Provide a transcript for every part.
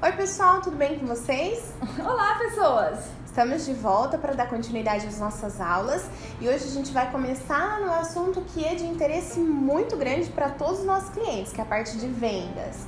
Oi pessoal, tudo bem com vocês? Olá pessoas! Estamos de volta para dar continuidade às nossas aulas e hoje a gente vai começar no assunto que é de interesse muito grande para todos os nossos clientes, que é a parte de vendas.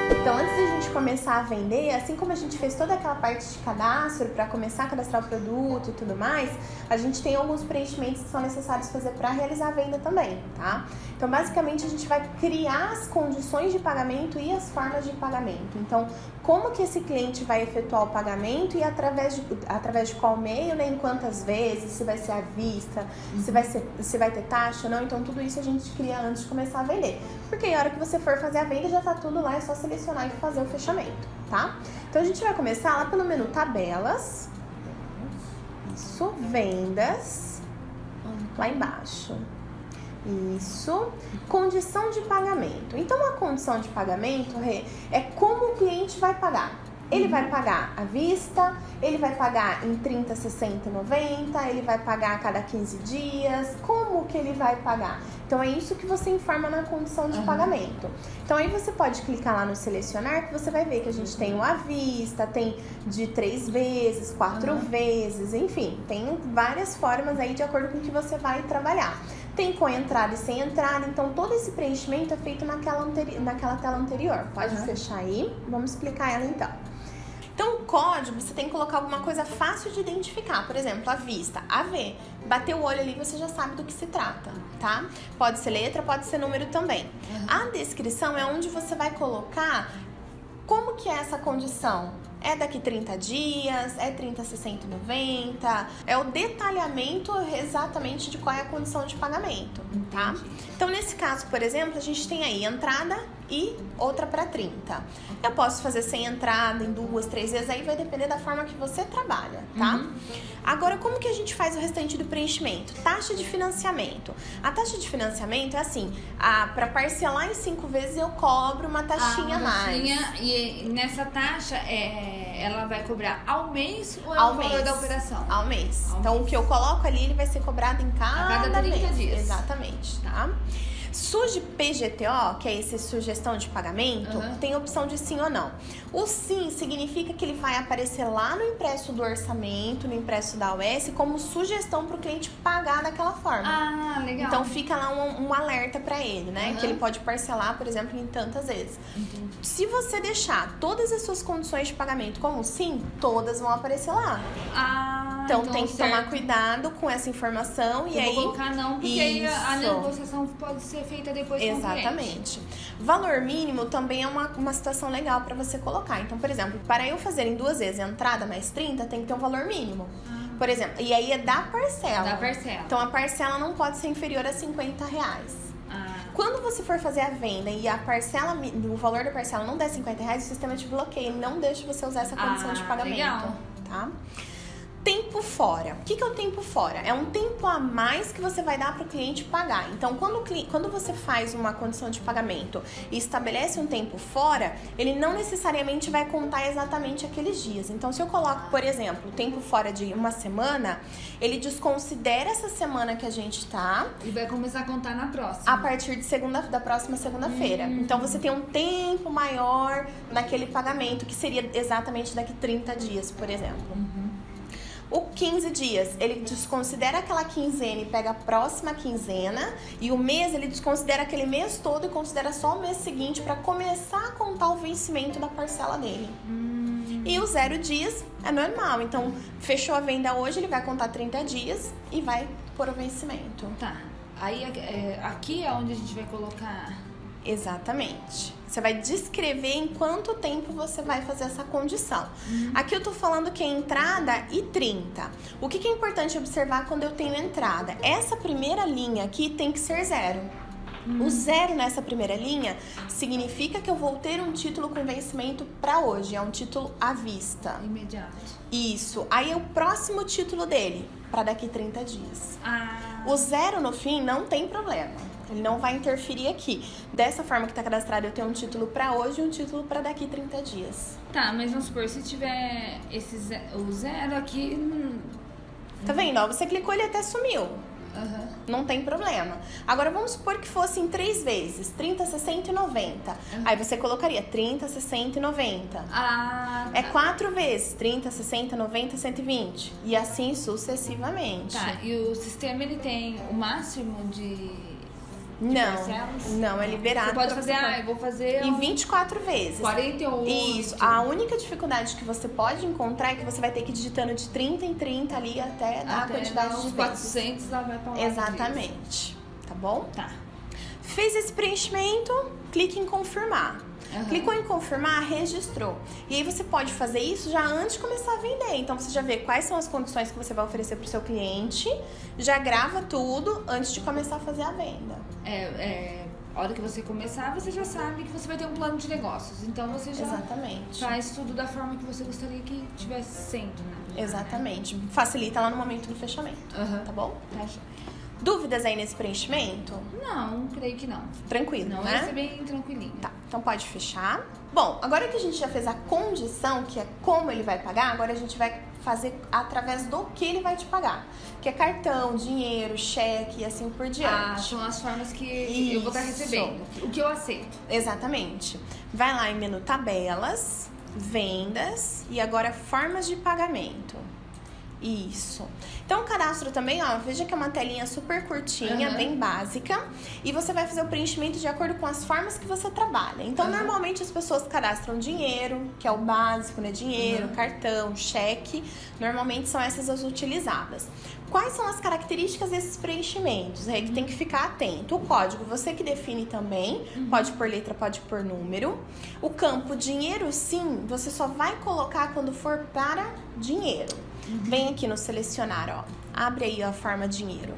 Então, antes de a gente começar a vender, assim como a gente fez toda aquela parte de cadastro para começar a cadastrar o produto e tudo mais, a gente tem alguns preenchimentos que são necessários fazer para realizar a venda também, tá? Então, basicamente, a gente vai criar as condições de pagamento e as formas de pagamento. Então, como que esse cliente vai efetuar o pagamento e através de qual meio, né? Em quantas vezes, se vai ser à vista, se vai ter taxa ou não. Então, tudo isso a gente cria antes de começar a vender. Porque a hora que você for fazer a venda, já tá tudo lá, é só selecionar e fazer o fechamento, tá? Então, a gente vai começar lá pelo menu tabelas. Isso, vendas, lá embaixo. Isso, condição de pagamento. Então, a condição de pagamento é como o cliente vai pagar. Ele vai pagar à vista, ele vai pagar em 30, 60 e 90, ele vai pagar a cada 15 dias, como que ele vai pagar? Então, é isso que você informa na condição de pagamento. Então, aí você pode clicar lá no selecionar, que você vai ver que a gente tem o à vista, tem de 3 vezes, 4 vezes, enfim, tem várias formas aí de acordo com o que você vai trabalhar. Tem com entrada e sem entrada, então todo esse preenchimento é feito naquela tela anterior. Pode fechar aí, vamos explicar ela então. Então, o código, você tem que colocar alguma coisa fácil de identificar. Por exemplo, à vista, AV. Bateu o olho ali, você já sabe do que se trata, tá? Pode ser letra, pode ser número também. A descrição é onde você vai colocar como que é essa condição. É daqui 30 dias, é 30, 60, 90, é o detalhamento exatamente de qual é a condição de pagamento, tá? Então, nesse caso, por exemplo, a gente tem aí entrada e outra para 30. Eu posso fazer sem entrada em 2, 3 vezes, aí vai depender da forma que você trabalha, tá? Agora, como que a gente faz o restante do preenchimento? Taxa de financiamento. A taxa de financiamento é assim, para parcelar em 5 vezes eu cobro uma taxinha a mais. E nessa taxa, ela vai cobrar ao mês ou é o valor da operação? Ao mês. Então, o que eu coloco ali, ele vai ser cobrado em cada 30 mês. dias. Exatamente, tá? SUG PGTO, que é esse sugestão de pagamento, tem opção de sim ou não. O sim significa que ele vai aparecer lá no impresso do orçamento, no impresso da OS, como sugestão para o cliente pagar daquela forma. Ah, legal. Então fica lá um alerta para ele, né? Que ele pode parcelar, por exemplo, em tantas vezes. Se você deixar todas as suas condições de pagamento como sim, todas vão aparecer lá. Então tem que tomar cuidado com essa informação e aí... vou colocar não, porque aí a negociação pode ser feita depois com o cliente. Exatamente. Valor mínimo também é uma situação legal para você colocar. Então, por exemplo, para eu fazer em 2 vezes entrada mais 30, tem que ter um valor mínimo. Por exemplo, e aí é da parcela. Da parcela. Então, a parcela não pode ser inferior a R$50. Quando você for fazer a venda e a parcela, o valor da parcela não der R$50, o sistema te bloqueia, ele não deixa você usar essa condição de pagamento. Legal. Tá? Tempo fora. O que é o tempo fora? É um tempo a mais que você vai dar para o cliente pagar. Então, quando você faz uma condição de pagamento e estabelece um tempo fora, ele não necessariamente vai contar exatamente aqueles dias. Então, se eu coloco, por exemplo, o tempo fora de 1 semana, ele desconsidera essa semana que a gente tá. E vai começar a contar na próxima. A partir da próxima segunda-feira. Então, você tem um tempo maior naquele pagamento, que seria exatamente daqui 30 dias, por exemplo. O 15 dias, ele desconsidera aquela quinzena e pega a próxima quinzena. E o mês, ele desconsidera aquele mês todo e considera só o mês seguinte para começar a contar o vencimento da parcela dele. E o 0 dias é normal. Então, fechou a venda hoje, ele vai contar 30 dias e vai pôr o vencimento. Tá. Aí, aqui é onde a gente vai colocar... Exatamente. Você vai descrever em quanto tempo você vai fazer essa condição. Aqui eu tô falando que é entrada e 30. O que é importante observar quando eu tenho entrada? Essa primeira linha aqui tem que ser 0. O 0 nessa primeira linha significa que eu vou ter um título com vencimento para hoje. É um título à vista. Imediato. Isso. Aí é o próximo título dele, para daqui 30 dias. O 0 no fim não tem problema. Ele não vai interferir aqui. Dessa forma que está cadastrado, eu tenho um título para hoje e um título para daqui 30 dias. Tá, mas vamos supor, se tiver o 0 aqui... Tá vendo? Ó, você clicou, ele até sumiu. Não tem problema. Agora, vamos supor que fosse em 3 vezes, 30, 60 e 90. Aí você colocaria 30, 60 e 90. É 4 vezes, 30, 60, 90, 120. E assim sucessivamente. Tá, e o sistema, ele tem o máximo de parcelas? Não, é liberado. Você pode fazer, eu vou fazer... Em 24 vezes. 48. Isso. A única dificuldade que você pode encontrar é que você vai ter que ir digitando de 30 em 30 ali até dar a quantidade de vezes. 400, ela vai pra lá. Exatamente. Tá bom? Tá. Fez esse preenchimento, clique em confirmar. Clicou em confirmar, registrou. E aí você pode fazer isso já antes de começar a vender. Então você já vê quais são as condições que você vai oferecer para o seu cliente, já grava tudo antes de começar a fazer a venda. A hora que você começar, você já sabe que você vai ter um plano de negócios. Então você já faz tudo da forma que você gostaria que tivesse sendo, né? Exatamente. Facilita lá no momento do fechamento. Tá bom? Tá. Dúvidas aí nesse preenchimento? Não, creio que não. Tranquilo, não, né? Vai ser bem tranquilinho. Tá, então pode fechar. Bom, agora que a gente já fez a condição, que é como ele vai pagar, agora a gente vai fazer através do que ele vai te pagar. Que é cartão, dinheiro, cheque e assim por diante. São as formas que eu vou estar recebendo. O que eu aceito. Exatamente. Vai lá em menu tabelas, vendas e agora formas de pagamento. Isso. Então o cadastro também, veja que é uma telinha super curtinha, bem básica. E você vai fazer o preenchimento de acordo com as formas que você trabalha. Então normalmente as pessoas cadastram dinheiro, que é o básico, né? Dinheiro, cartão, cheque. Normalmente são essas as utilizadas. Quais são as características desses preenchimentos? Que tem que ficar atento. O código você que define também, pode por letra, pode por número. O campo dinheiro sim, você só vai colocar quando for para dinheiro. Vem aqui no selecionar, abre aí a forma dinheiro.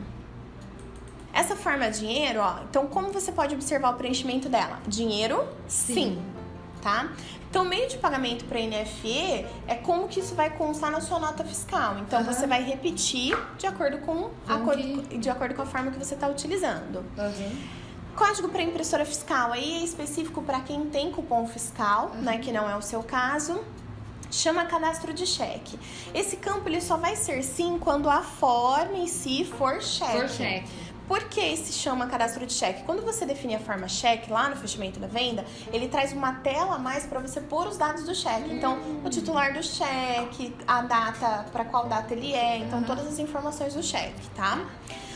Essa forma dinheiro, então como você pode observar o preenchimento dela? Dinheiro, sim, tá? Então, o meio de pagamento para NFE é como que isso vai constar na sua nota fiscal. Então, você vai repetir de acordo com a forma que você está utilizando. Código para impressora fiscal aí é específico para quem tem cupom fiscal, né, que não é o seu caso. Chama cadastro de cheque. Esse campo ele só vai ser sim quando a forma em si for cheque. Por que se chama cadastro de cheque? Quando você define a forma cheque lá no fechamento da venda, ele traz uma tela a mais para você pôr os dados do cheque. Então, o titular do cheque, a data, para qual data ele é, então todas as informações do cheque, tá?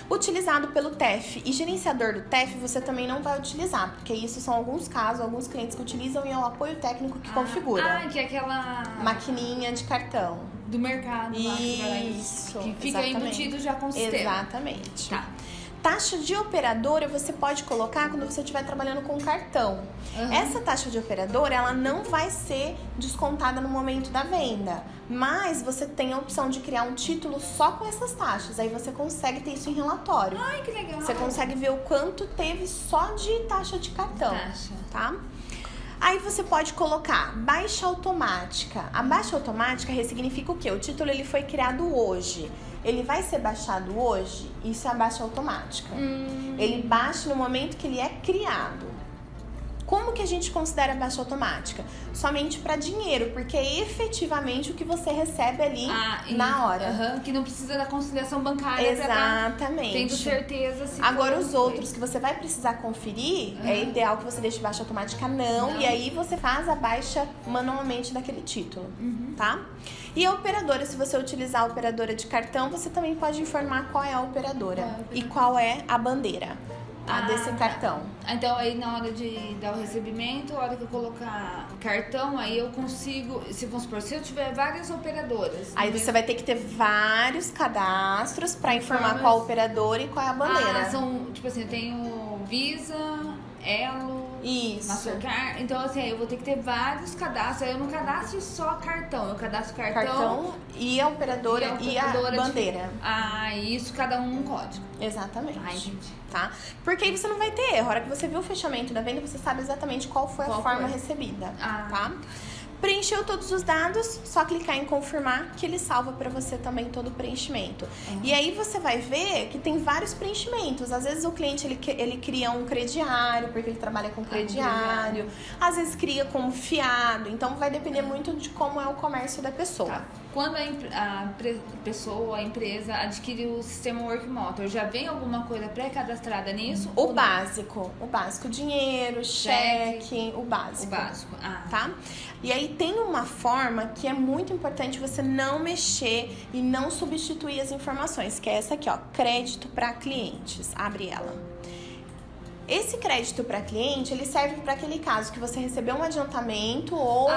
Utilizado pelo TEF e gerenciador do TEF você também não vai utilizar, porque isso são alguns casos, alguns clientes que utilizam e é o apoio técnico que configura. Que é aquela maquininha de cartão do mercado lá, que fica embutido já com o sistema. Exatamente. Tá. Taxa de operadora você pode colocar quando você estiver trabalhando com cartão. Essa taxa de operadora, ela não vai ser descontada no momento da venda, mas você tem a opção de criar um título só com essas taxas. Aí você consegue ter isso em relatório. Ai, que legal. Você consegue ver o quanto teve só de taxa de cartão, tá? Aí você pode colocar baixa automática. A baixa automática ressignifica o quê? O título ele foi criado hoje. Ele vai ser baixado hoje? Isso é a baixa automática. Ele baixa no momento que ele é criado. Como que a gente considera baixa automática? Somente para dinheiro, porque é efetivamente o que você recebe ali na hora. Que não precisa da conciliação bancária. Exatamente. Tendo certeza. Agora os outros que você vai precisar conferir, é ideal que você deixe baixa automática não. E aí você faz a baixa manualmente daquele título, tá? E a operadora, se você utilizar a operadora de cartão, você também pode informar qual é a operadora e qual é a bandeira. Desse cartão. Então aí na hora de dar o recebimento, a hora que eu colocar cartão, aí eu consigo, vamos supor, se eu tiver várias operadoras. Aí você vai ter que ter vários cadastros para informar qual operadora e qual é a bandeira. São, tipo assim, eu tenho Visa, Elo, Mastercard. Então assim, eu vou ter que ter vários cadastros. Aí eu não cadastro só cartão, eu cadastro cartão e a operadora e a bandeira. Isso cada um código. Exatamente. Entendi. Tá? Porque aí você não vai ter erro. A hora que você viu o fechamento da venda, você sabe exatamente qual foi a forma recebida, tá? Preencheu todos os dados, só clicar em confirmar que ele salva para você também todo o preenchimento. E aí você vai ver que tem vários preenchimentos. Às vezes o cliente ele cria um crediário, porque ele trabalha com crediário. Às vezes cria como fiado. Então vai depender muito de como é o comércio da pessoa. Tá. Quando a pessoa, a empresa adquire o sistema Workmotor, já vem alguma coisa pré-cadastrada nisso? O básico, dinheiro, cheque, o básico. Tá? E aí tem uma forma que é muito importante você não mexer e não substituir as informações, que é essa aqui, ó, crédito para clientes. Abre ela. Esse crédito para cliente, ele serve para aquele caso que você recebeu um adiantamento ou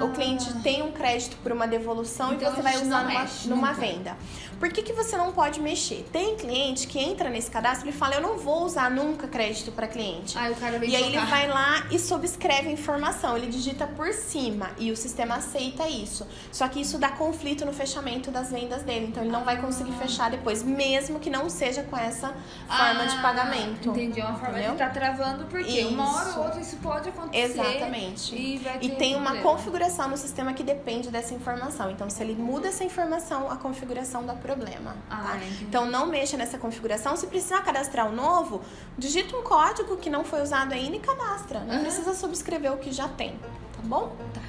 o cliente tem um crédito por uma devolução, então, e você vai usar numa venda. Por que você não pode mexer? Tem cliente que entra nesse cadastro e fala, eu não vou usar nunca crédito para cliente. O cara vem e aí ele vai lá e subscreve a informação, ele digita por cima e o sistema aceita isso. Só que isso dá conflito no fechamento das vendas dele, então ele não vai conseguir fechar depois, mesmo que não seja com essa forma de pagamento. Entendi, uma forma de tá travando porque uma hora ou outra isso pode acontecer. Exatamente. E tem uma configuração no sistema que depende dessa informação. Então, se ele muda essa informação, a configuração dá problema. Tá? Então, não mexa nessa configuração. Se precisar cadastrar um novo, digita um código que não foi usado ainda e cadastra. Não precisa subscrever o que já tem. Tá bom? Tá.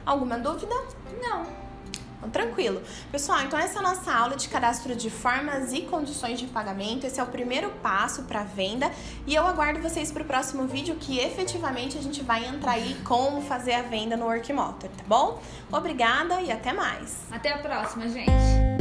Alguma dúvida? Não. Tranquilo. Pessoal, então essa é a nossa aula de cadastro de formas e condições de pagamento. Esse é o primeiro passo para venda e eu aguardo vocês para o próximo vídeo que efetivamente a gente vai entrar aí como fazer a venda no Workmotor, tá bom? Obrigada e até mais. Até a próxima, gente.